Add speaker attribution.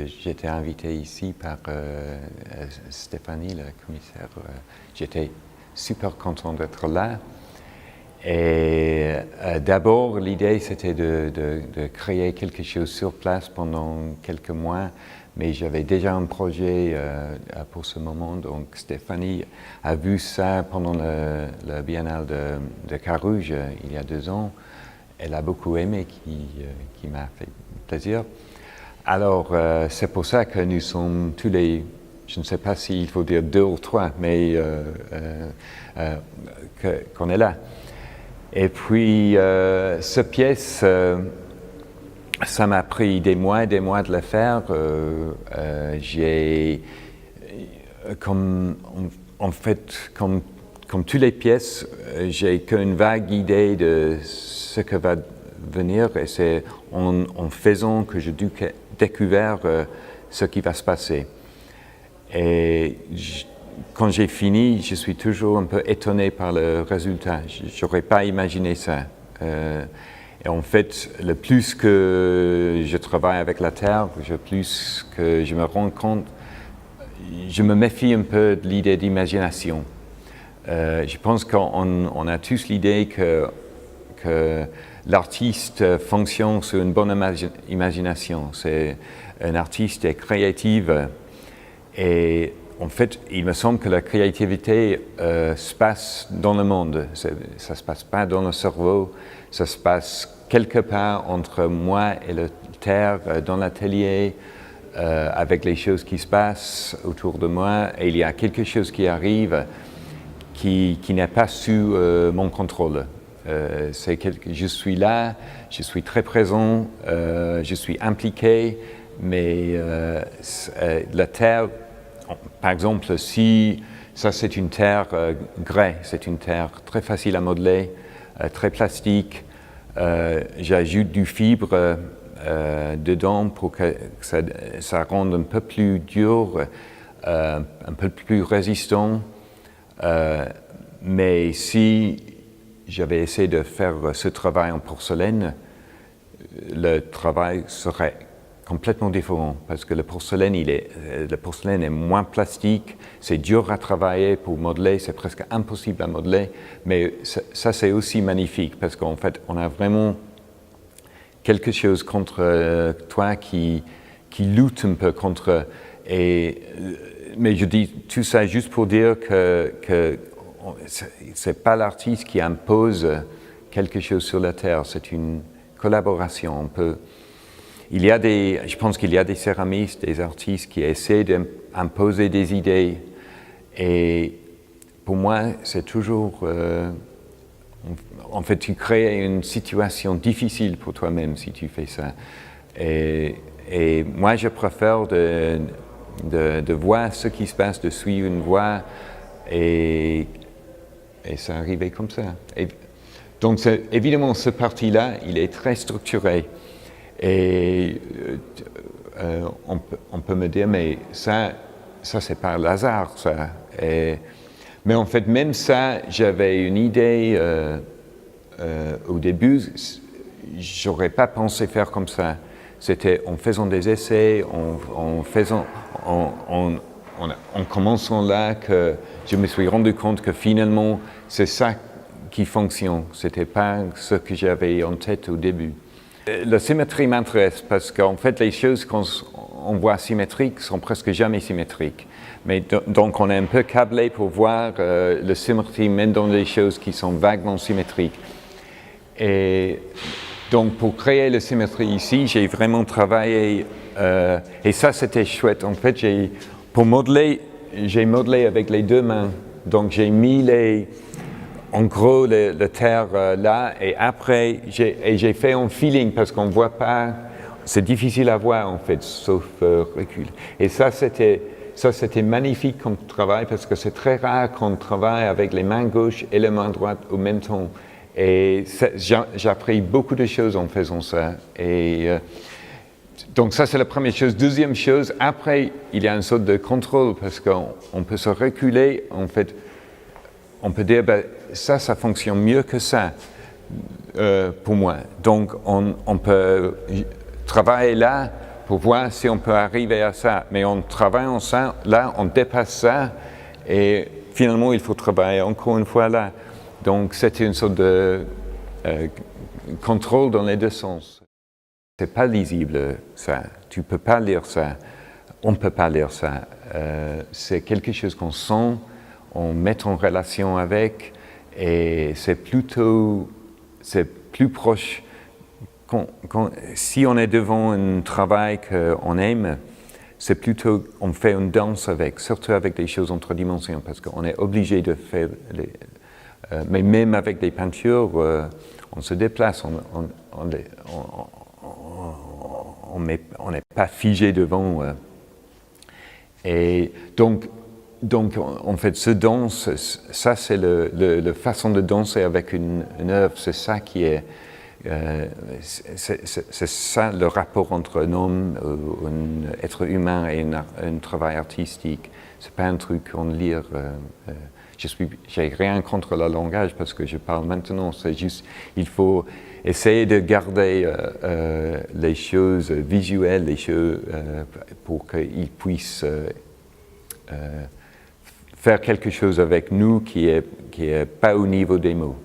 Speaker 1: J'étais invité ici par Stéphanie, la commissaire. J'étais super content d'être là. Et d'abord, l'idée, c'était de créer quelque chose sur place pendant quelques mois. Mais j'avais déjà un projet pour ce moment. Donc Stéphanie a vu ça pendant le biennale de Carouge il y a 2 ans. Elle a beaucoup aimé, qui m'a fait plaisir. Alors, c'est pour ça que nous sommes tous les, je ne sais pas s'il faut dire 2 ou 3, mais qu'on est là. Et puis, cette pièce, ça m'a pris des mois et des mois de la faire. En fait, comme toutes les pièces, j'ai qu'une vague idée de ce que va venir, et c'est en faisant que j'ai découvert ce qui va se passer. Et quand j'ai fini, je suis toujours un peu étonné par le résultat. Je n'aurais pas imaginé ça. Et en fait, le plus que je travaille avec la Terre, le plus que je me rends compte, je me méfie un peu de l'idée d'imagination. Je pense qu'on a tous l'idée que l'artiste fonctionne sur une bonne imagination. C'est un artiste est créatif, et en fait, il me semble que la créativité se passe dans le monde. Ça ne se passe pas dans le cerveau, ça se passe quelque part entre moi et la Terre, dans l'atelier, avec les choses qui se passent autour de moi, et il y a quelque chose qui arrive qui n'est pas sous mon contrôle. Je suis là, je suis très présent, je suis impliqué, mais la Terre, par exemple, si ça c'est une terre grès, c'est une terre très facile à modeler, très plastique, j'ajoute du fibre dedans pour que ça rende un peu plus dur, un peu plus résistant. Mais si j'avais essayé de faire ce travail en porcelaine, le travail serait complètement différent, parce que le porcelaine est moins plastique, c'est dur à travailler pour modeler, c'est presque impossible à modeler, mais ça c'est aussi magnifique, parce qu'en fait on a vraiment quelque chose contre toi qui lutte un peu contre. Mais je dis tout ça juste pour dire que c'est pas l'artiste qui impose quelque chose sur la Terre, c'est une collaboration. Je pense qu'il y a des céramistes, des artistes qui essaient d'imposer des idées, et pour moi c'est toujours en fait tu crées une situation difficile pour toi-même si tu fais ça, et moi je préfère de voir ce qui se passe, de suivre une voie, et ça arrivait comme ça. Donc évidemment ce parti-là il est très structuré. Et on peut me dire, mais ça c'est par le hasard, ça. Mais en fait, même ça, j'avais une idée au début, j'aurais pas pensé faire comme ça. C'était en faisant des essais, en commençant là, que je me suis rendu compte que finalement, c'est ça qui fonctionne. C'était pas ce que j'avais en tête au début. La symétrie m'intéresse parce qu'en fait, les choses qu'on voit symétriques sont presque jamais symétriques. Mais donc, on est un peu câblé pour voir la symétrie même dans des choses qui sont vaguement symétriques. Et donc, pour créer la symétrie ici, j'ai vraiment travaillé, et ça, c'était chouette. En fait, pour modeler, j'ai modelé avec les 2 mains. Donc, j'ai mis en gros, la terre là, et après, j'ai fait un feeling, parce qu'on ne voit pas, c'est difficile à voir en fait, sauf recul. Et ça c'était magnifique comme travail, parce que c'est très rare qu'on travaille avec les mains gauches et les mains droites au même temps. Et j'ai appris beaucoup de choses en faisant ça. Et donc ça c'est la première chose. Deuxième chose, après, il y a une sorte de contrôle, parce qu'on peut se reculer, en fait. On peut dire, ça fonctionne mieux que ça pour moi. Donc, on peut travailler là pour voir si on peut arriver à ça. Mais en travaillant ça, là, on dépasse ça et finalement, il faut travailler encore une fois là. Donc, c'est une sorte de contrôle dans les deux sens. C'est pas lisible, ça. Tu peux pas lire ça. On ne peut pas lire ça. C'est quelque chose qu'on sent, on met en relation avec, et c'est plus proche. Si on est devant un travail qu'on aime, c'est plutôt, on fait une danse avec, surtout avec des choses en 3 dimensions, parce qu'on est obligé de faire, mais même avec des peintures, on se déplace, on n'est pas figé devant. Et donc, en fait, ce danse, ça c'est la façon de danser avec une œuvre, c'est ça qui est, c'est ça le rapport entre un homme, un être humain et un travail artistique. C'est pas un truc qu'on lit. J'ai rien contre le langage parce que je parle maintenant. C'est juste, il faut essayer de garder les choses visuelles, les choses pour qu'ils puissent faire quelque chose avec nous qui est pas au niveau des mots.